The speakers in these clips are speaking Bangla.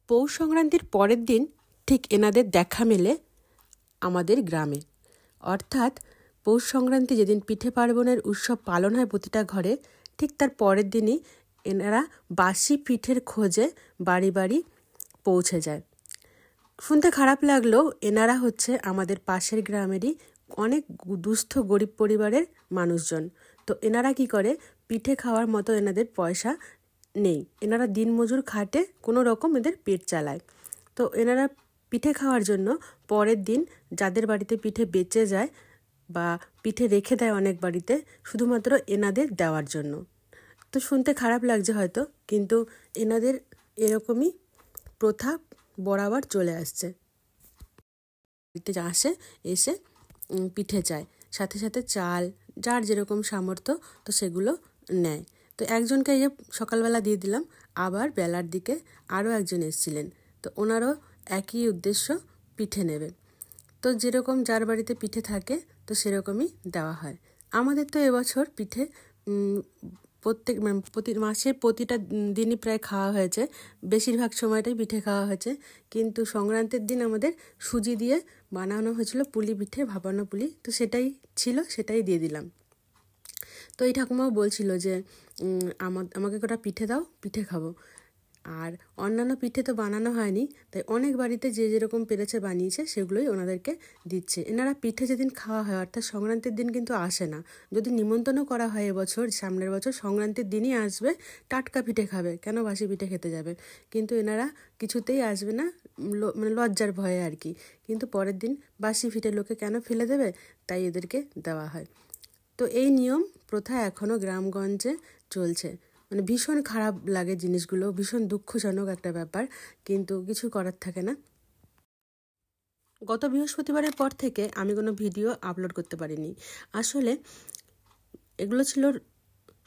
পৌষ সংক্রান্তির পরের দিন ঠিক এনাদের দেখা মেলে আমাদের গ্রামে। অর্থাৎ পৌষ সংক্রান্তি যেদিন পিঠে পার্বণের উৎসব পালন হয় প্রতিটা ঘরে, ঠিক তার পরের দিনই এনারা বাসি পিঠের খোঁজে বাড়ি বাড়ি পৌঁছে যায়। শুনতে খারাপ লাগলেও এনারা হচ্ছে আমাদের পাশের গ্রামেরই অনেক দুস্থ গরিব পরিবারের মানুষজন। তো এনারা কি করে, পিঠে খাওয়ার মতো এনাদের পয়সা নেই, এনারা দিনমজুর খাটে কোনো রকম এদের পেট চালায়। তো এনারা পিঠে খাওয়ার জন্য পরের দিন যাদের বাড়িতে পিঠে বেঁচে যায় বা পিঠে রেখে দেয় অনেক বাড়িতে, শুধুমাত্র এনাদের দেওয়ার জন্য। তো শুনতে খারাপ লাগছে হয়তো, কিন্তু এনাদের এরকমই প্রথা বরাবর চলে আসছে। বাড়িতে আসে, এসে পিঠে চায়, সাথে সাথে চাল, যার যেরকম সামর্থ্য তো সেগুলো নেয়। তো একজনকে এই যে সকালবেলা দিয়ে দিলাম, আবার বেলার দিকে আরও একজন এসেছিলেন, তো ওনারও একই উদ্দেশ্য, পিঠে নেবে। তো যেরকম যার বাড়িতে পিঠে থাকে তো সেরকমই দেওয়া হয়। আমাদের তো এবছর পিঠে প্রতি মাসের প্রতিটা দিনই প্রায় খাওয়া হয়েছে, বেশিরভাগ সময়টাই পিঠে খাওয়া হয়েছে। কিন্তু সংক্রান্তির দিন আমাদের সুজি দিয়ে বানানো হয়েছিল পুলি পিঠে, ভাপানো পুলি, তো সেটাই ছিল, সেটাই দিয়ে দিলাম। তো এই ঠাকুমাও বলছিল যে আমাকে কটা পিঠে দাও, পিঠে খাবো। আর অন্যান্য পিঠে তো বানানো হয়নি, তাই অনেক বাড়িতে যে যেরকম পেরেছে বানিয়েছে সেগুলোই ওনাদেরকে দিচ্ছে। এনারা পিঠে যেদিন খাওয়া হয় অর্থাৎ সংক্রান্তির দিন কিন্তু আসে না। যদি নিমন্ত্রণও করা হয় এবছর, সামনের বছর সংক্রান্তির দিনই আসবে, টাটকা পিঠে খাবে, কেন বাসি পিঠে খেতে যাবে। কিন্তু এনারা কিছুতেই আসবে না, মানে লজ্জার ভয়ে আর কি। কিন্তু পরের দিন বাসি পিঠে লোকে কেন ফেলে দেবে, তাই এদেরকে দেওয়া হয়। তো এই নিয়ম প্রথা এখনও গ্রামগঞ্জে চলছে। মানে ভীষণ খারাপ লাগে জিনিসগুলো, ভীষণ দুঃখজনক একটা ব্যাপার, কিন্তু কিছু করার থাকে না। গত বৃহস্পতিবারের পর থেকে আমি কোনো ভিডিও আপলোড করতে পারিনি। আসলে এগুলো ছিল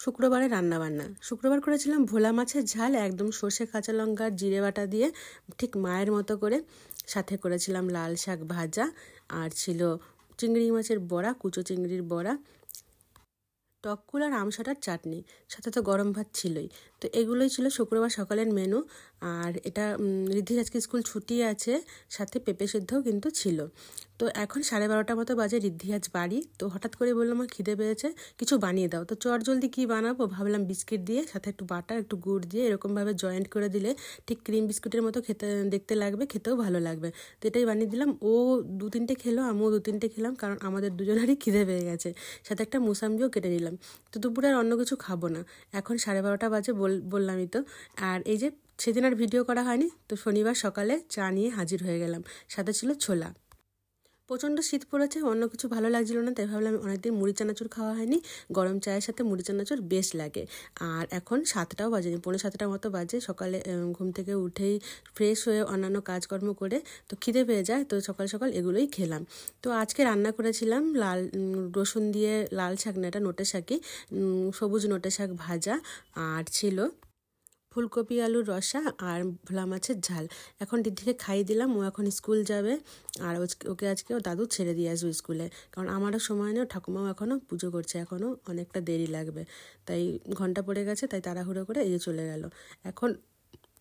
শুক্রবারে রান্নাবান্না। শুক্রবার করেছিলাম ভোলা মাছের ঝাল, একদম সর্ষে কাঁচা লঙ্কা জিরে বাটা দিয়ে, ঠিক মায়ের মতো করে। সাথে করেছিলাম লাল শাক ভাজা, আর ছিল চিংড়ি মাছের বড়া, কুচো চিংড়ির বড়া, টককুল আর আমশাটার চাটনি, সাথে তো গরম ভাত ছিলই। তো এগুলোই ছিল শুক্রবার সকালের মেনু। আর এটা রিদ্ধির আজকে স্কুল ছুটি আছে, সাথে পেঁপে সিদ্ধও কিন্তু ছিল। তো এখন 12:30 মতো বাজে, রিদ্ধি আজ বাড়ি। তো হঠাৎ করে বললো আমার খিদে পেয়েছে, কিছু বানিয়ে দাও। তো চট জলদি কী বানাবো ভাবলাম, বিস্কিট দিয়ে সাথে একটু বাটার একটু গুড় দিয়ে এরকমভাবে জয়েন্ট করে দিলে ঠিক ক্রিম বিস্কুটের মতো খেতে দেখতে লাগবে, খেতেও ভালো লাগবে। তো এটাই বানিয়ে দিলাম। ও 2-3টে খেলো, আমিও 2-3টে খেলাম, কারণ আমাদের দুজনেরই খিদে পেয়ে গেছে। সাথে একটা মুসাম্বিও কেটে নিলাম। তো দুপুরে আর অন্য কিছু খাবো না, এখন 12:30 বাজে, বললামই তো। আর এই যে সেদিন আর ভিডিও করা হয়নি, তো শনিবার সকালে চা নিয়ে হাজির হয়ে গেলাম, সাথে ছিল ছোলা। প্রচণ্ড শীত পড়েছে, অন্য কিছু ভালো লাগছিল না, তাই ভাবলাম অনেকদিন মুড়ি চানাচুর খাওয়া হয়নি, গরম চায়ের সাথে মুড়ি চানাচুর বেশ লাগে। আর এখন 7টাও বাজেনি, 6:45 মতো বাজে। সকালে ঘুম থেকে উঠেই ফ্রেশ হয়ে অন্যান্য কাজকর্ম করে তো খিদে পেয়ে যায়, তো সকাল সকাল এগুলোই খেলাম। তো আজকে রান্না করেছিলাম লাল রসুন দিয়ে লাল শাক, না এটা নোটে শাকই, সবুজ নোটে শাক ভাজা, আর ছিল ফুলকপি আলুর রসা আর ভোলা মাছের ঝাল। এখন দিদিকে খাইয়ে দিলাম, ও এখন স্কুল যাবে। আর ওকে আজকে ও দাদু ছেড়ে দিয়ে আসবে স্কুলে, কারণ আমারও সময় নেই, ঠাকুমাও এখনও পুজো করছে, এখনও অনেকটা দেরি লাগবে, তাই ঘন্টা পড়ে গেছে, তাই তাড়াহুড়ো করে এই যে চলে গেল। এখন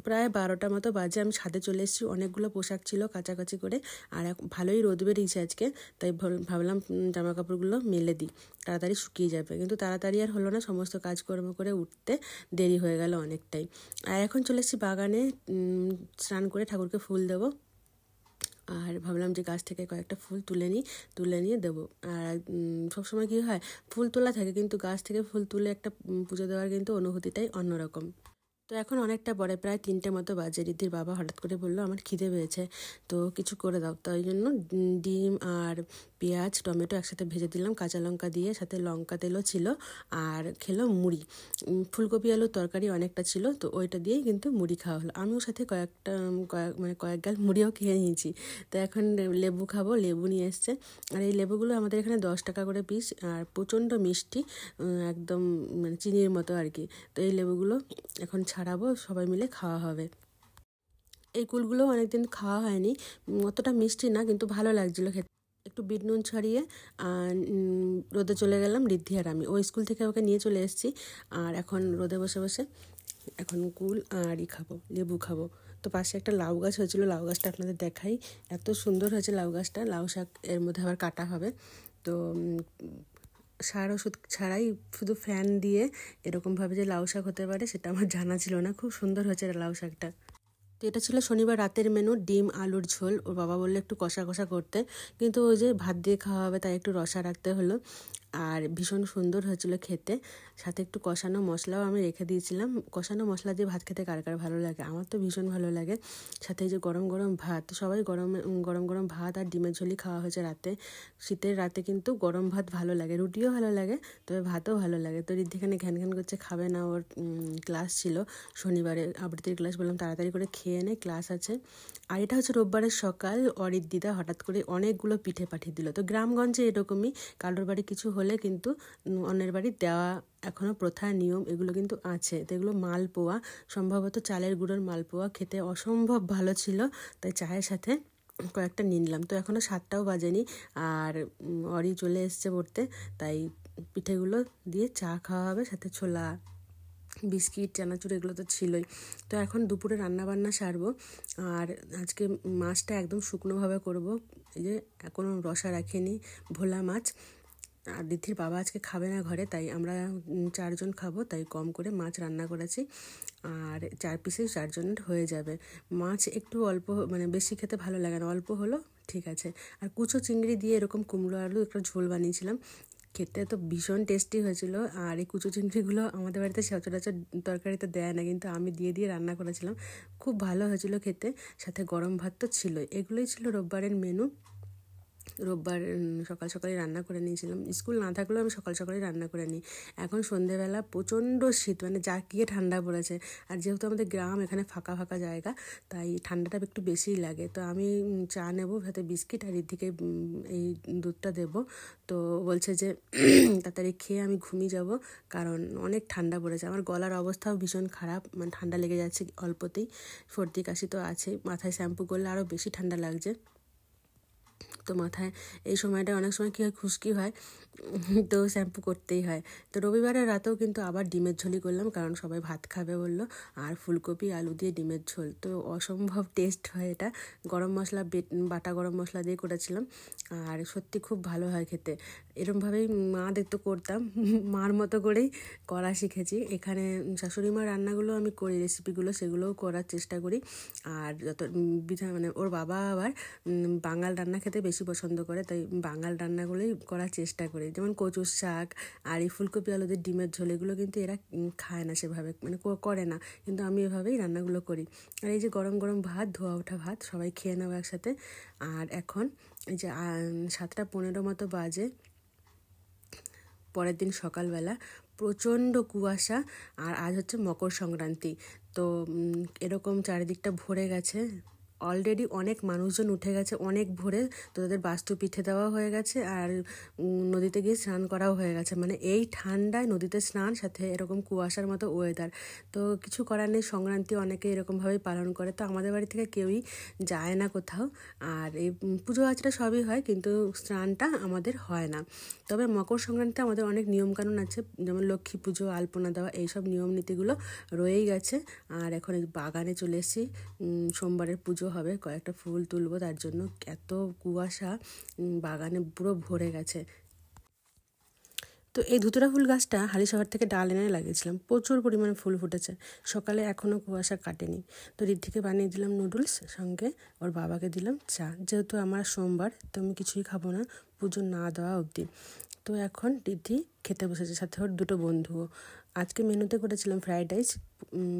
প্রায় 12টা মতো বাজে, আমি ছাদে চলে এসেছি, অনেকগুলো পোশাক ছিল কাচাকাচি করে। আর ভালোই রোদ বেরিয়েছে আজকে, তাই ভাবলাম জামা কাপড়গুলো মেলে দিই, তাড়াতাড়ি শুকিয়ে যাবে। কিন্তু তাড়াতাড়ি আর হলো না, সমস্ত কাজকর্ম করে উঠতে দেরি হয়ে গেল অনেকটাই। আর এখন চলে এসেছি বাগানে, স্নান করে ঠাকুরকে ফুল দেবো। আর ভাবলাম যে গাছ থেকে কয়েকটা ফুল তুলে নিয়ে দেবো। আর সবসময় কী হয়, ফুল তোলা থাকে, কিন্তু গাছ থেকে ফুল তুলে একটা পুজো দেওয়ার কিন্তু অনুভূতিটাই অন্যরকম। তো এখন অনেকটা পরে, প্রায় 3টে মতো বাজে, রিদ্ধির বাবা হঠাৎ করে বললো আমার খিদে পেয়েছে, তো কিছু করে দাও। তো ওই জন্য ডিম আর পেঁয়াজ টমেটো একসাথে ভেজে দিলাম কাঁচা লঙ্কা দিয়ে, সাথে লঙ্কা তেলও ছিল। আর খেলো মুড়ি, ফুলকপি আলুর তরকারি অনেকটা ছিল, তো ওইটা দিয়েই কিন্তু মুড়ি খাওয়া হলো। আমিও সাথে কয়েক গাল মুড়িও খেয়ে নিয়েছি। তো এখন লেবু খাবো, লেবু নিয়ে এসছে। আর এই লেবুগুলো আমাদের এখানে 10 টাকা করে পিস, আর প্রচণ্ড মিষ্টি, একদম মানে চিনির মতো আর কি। তো এই লেবুগুলো এখন ছাড়াবো, সবাই মিলে খাওয়া হবে। এই কুলগুলো অনেকদিন খাওয়া হয়নি, অতটা মিষ্টি না, কিন্তু ভালো লাগছিলো খেতে। একটু বিট নুন ছড়িয়ে রোদে চলে গেলাম রিদ্ধি আর আমি, ও স্কুল থেকে ওকে নিয়ে চলে এসেছি। আর এখন রোদে বসে বসে এখন কুল আড়ি খাবো, লেবু খাবো। তো পাশে একটা লাউ গাছ হয়েছিল, লাউ গাছটা আপনাদের দেখাই, এত সুন্দর হয়েছে লাউ গাছটা। লাউ শাক এর মধ্যে আবার কাটা হবে। তো সার ওষুধ ছাড়াই শুধু ফ্যান দিয়ে এরকমভাবে যে লাউ শাক হতে পারে সেটা আমার জানা ছিল না। খুব সুন্দর হয়েছে লাউ শাকটা। তো এটা ছিল শনিবার রাতের মেনু, ডিম আলুর ঝোল। ওর বাবা বললো একটু কষা কষা করতে, কিন্তু ওই যে ভাত দিয়ে খাওয়া হবে তাই একটু রসা রাখতে হলো। আর ভীষণ সুন্দর হয়েছিল খেতে, সাথে একটু কষানো মশলাও আমি রেখে দিয়েছিলাম। কষানো মশলা দিয়ে ভাত খেতে কার কার ভালো লাগে, আমার তো ভীষণ ভালো লাগে। সাথে এই যে গরম গরম ভাত, সবাই গরম গরম ভাত আর ডিমের ঝোলই খাওয়া হয়েছে রাতে। শীতের রাতে কিন্তু গরম ভাত ভালো লাগে, রুটিও ভালো লাগে, তবে ভাতও ভালো লাগে। তো ঋদ্ধিখানে ঘ্যান ঘ্যান করছে, খাবে না, ওর ক্লাস ছিল শনিবারে, আবৃত্তির ক্লাস। বললাম তাড়াতাড়ি করে খেয়ে নে, ক্লাস আছে। আর এটা হচ্ছে রোববারের সকাল। অরির দিদা হঠাৎ করে অনেকগুলো পিঠে পাঠিয়ে দিল। তো গ্রামগঞ্জে এরকমই, কারোর বাড়ি কিছু হলে কিন্তু অন্যের বাড়ি দেওয়া এখনও প্রথা নিয়ম এগুলো কিন্তু আছে। তো এগুলো মালপোয়া, সম্ভবত চালের গুঁড়োর মালপোয়া, খেতে অসম্ভব ভালো ছিল, তাই চায়ের সাথে কয়েকটা নিলাম। তো এখনও 7টাও বাজেনি, আর অরি চলে এসছে পড়তে, তাই পিঠেগুলো দিয়ে চা খাওয়া হবে, সাথে ছোলা বিস্কিট চানাচুর এগুলো তো ছিলই। তো এখন দুপুরে রান্নাবান্না সারবো। আর আজকে মাছটা একদম শুকনোভাবে করব, এই যে কোনো রসা রাখিনি, ভোলা মাছ। আর ঋদ্ধির বাবা আজকে খাবে না ঘরে, তাই আমরা 4 জন খাবো, তাই কম করে মাছ রান্না করেছি। আর 4 পিসে 4 জনের হয়ে যাবে। মাছ একটু অল্প, মানে বেশি খেতে ভালো লাগে না, অল্প হলো ঠিক আছে। আর কুচো চিংড়ি দিয়ে এরকম কুমড়ো আলু একটা ঝোল বানিয়েছিলাম, খেতে তো ভীষণ টেস্টি হয়েছিল। আর এই কুচো চিংড়িগুলো আমাদের বাড়িতে সচরাচর তরকারিতে দেয় না, কিন্তু আমি দিয়ে দিয়ে রান্না করেছিলাম, খুব ভালো হয়েছিল খেতে। সাথে গরম ভাত তো ছিলই। এগুলোই ছিল রোববারের মেনু। রোববার সকাল সকালে রান্না করে নিয়েছিলাম, স্কুল না থাকলেও আমি সকাল সকালে রান্না করে নিই। এখন সন্ধেবেলা প্রচণ্ড শীত, মানে জাঁকিয়ে ঠান্ডা পড়েছে। আর যেহেতু আমাদের গ্রাম, এখানে ফাঁকা ফাঁকা জায়গা, তাই ঠান্ডাটা একটু বেশিই লাগে। তো আমি চা নেবো, সাথে বিস্কিট, আর এদিকে এই দুধটা দেবো। তো বলছে যে তাড়াতাড়ি খেয়ে আমি ঘুমিয়ে যাব, কারণ অনেক ঠান্ডা পড়েছে। আমার গলার অবস্থাও ভীষণ খারাপ, মানে ঠান্ডা লেগে যাচ্ছে অল্পতেই, সর্দি কাশি তো আছেই, মাথায় শ্যাম্পু করলে আরও বেশি ঠান্ডা লাগছে। তো মাথায় এই সময়টা অনেক সময় কী হয়, খুশকি হয়, তো শ্যাম্পু করতেই হয়। তো রবিবারের রাতেও কিন্তু আবার ডিমের ঝোলই করলাম, কারণ সবাই ভাত খাবে বললো। আর ফুলকপি আলু দিয়ে ডিমের ঝোল, তো অসম্ভব টেস্ট হয় এটা। গরম মশলা বাটা গরম মশলা দিয়ে করেছিলাম, আর সত্যি খুব ভালো হয় খেতে। এরমভাবেই মাদের তো করতাম, মার মতো করেই করা শিখেছি। এখানে শাশুড়ি মার রান্নাগুলো আমি করি, রেসিপিগুলো সেগুলোও করার চেষ্টা করি। আর যত মানে ওর বাবা আবার বাঙাল রান্না খেতে বেশি পছন্দ করে, তাই বাঙাল রান্নাগুলোই করার চেষ্টা করি। যেমন কচুর শাক আর এই ফুলকপি আলুদের ডিমের ঝোল, এগুলো কিন্তু এরা খায় না সেভাবে, মানে করে না, কিন্তু আমি এভাবেই রান্নাগুলো করি। আর এই যে গরম গরম ভাত, ধোয়া ওঠা ভাত, সবাই খেয়ে নেবো একসাথে। আর এখন এই যে 7:15 মতো বাজে, পরের দিন সকালবেলা, প্রচণ্ড কুয়াশা। আর আজ হচ্ছে মকর সংক্রান্তি, তো এরকম চারিদিকটা ভরে গেছে। অলরেডি অনেক মানুষজন উঠে গেছে অনেক ভোরে, তো তাদের বাস্তু পিঠে দেওয়া হয়ে গেছে, আর নদীতে গিয়ে স্নান করাও হয়ে গেছে। মানে এই ঠান্ডায় নদীতে স্নান, সাথে এরকম কুয়াশার মতো ওয়েদার, তো কিছু করার নেই। সংক্রান্তি অনেকে এরকমভাবেই পালন করে, তো আমাদের বাড়ি থেকে কেউই যায় না কোথাও। আর এই পুজো আচরা সবই হয়, কিন্তু স্নানটা আমাদের হয় না। তবে মকর সংক্রান্তিতে আমাদের অনেক নিয়মকানুন আছে, যেমন লক্ষ্মী পুজো, আলপনা দেওয়া, এইসব নিয়ম নীতিগুলো রয়েই গেছে। আর এখন এই বাগানে চলে এসেছি, সোমবারের পুজো হবে, কয়েকটা ফুল তুলবো, তার জন্য এত কুয়াশা, বাগানে পুরো ভরে গেছে। তো এই ধুতরা ফুল গাছটা হালিশহর থেকে ডাল এনে লাগিয়েছিলাম, প্রচুর পরিমাণে ফুল ফুটেছে। সকালে এখনও কুয়াশা কাটেনি। তো ঋদ্ধিকে বানিয়ে দিলাম নুডলস, সঙ্গে ওর বাবাকে দিলাম চা। যেহেতু আমার সোমবার, তো আমি কিছুই খাবো না পুজো না দেওয়া অবধি। তো এখন ঋদ্ধি খেতে বসেছে, সাথে ওর 2 বন্ধুও। আজকে মেনুতে করেছিলাম ফ্রাইড রাইস,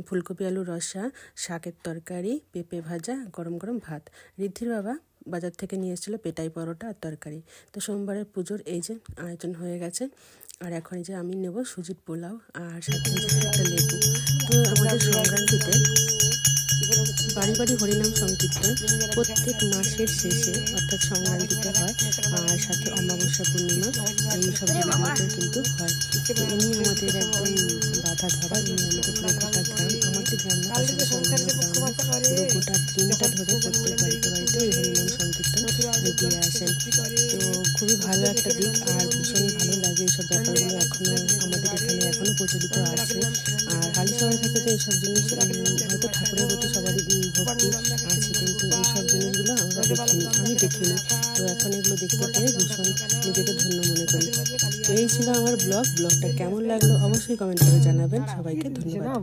ফুলকপি আলু রসা, শাকের তরকারি, পেঁপে ভাজা, গরম গরম ভাত। ঋদ্ধির বাবা বাজার থেকে নিয়ে এসেছিলো পেটাই পরোটা আর তরকারি। তো সোমবারের পুজোর এই যে আয়োজন হয়ে গেছে। আর এখন এই যে আমি নেব সুজির পোলাও, আর সাথে একটা লেবু। তো আমাদের সংক্রান্তিতে বাড়ি বাড়ি হরিনাম সংকীর্তন প্রত্যেক মাসের শেষে, অর্থাৎ সংক্রান্তিতে হয়, আর সাথে অমাবস্যা পূর্ণিমা, এই সব দিনগুলোতেও কিন্তু হয়। তো ইনি আমাদের একদম বাধা ধরা, ইনি আমাদের পুরো গোটা গ্রাম, আমাদের গ্রাম না, পাশাপাশি অন্যান্য গ্রাম, পুরো গোটা দিনটা ধরে প্রত্যেক বাড়িতে বাড়িতে এই হরিনাম সংকীর্তন দিয়ে আসেন। তো খুবই ভালো একটা দিক, আর ভীষণ ভালো লাগে এইসব ব্যাপারগুলো এখনও আমাদের এখানে এখনও প্রচলিত আছে। আর হালিশহরে থেকে তো এইসব জিনিস হয়তো ঠাকুরের প্রতি সবারই ভক্তি আছে, কিন্তু এইসব জিনিসগুলো আমরা দেখিনি, আমি দেখিনি। তো এখন এগুলো দেখতে পেয়ে ভীষণ নিজেকে ধন্য মনে করি। তো এই ছিল আমার ব্লগটা কেমন লাগলো অবশ্যই কমেন্ট করে জানাবেন। সবাইকে ধন্যবাদ।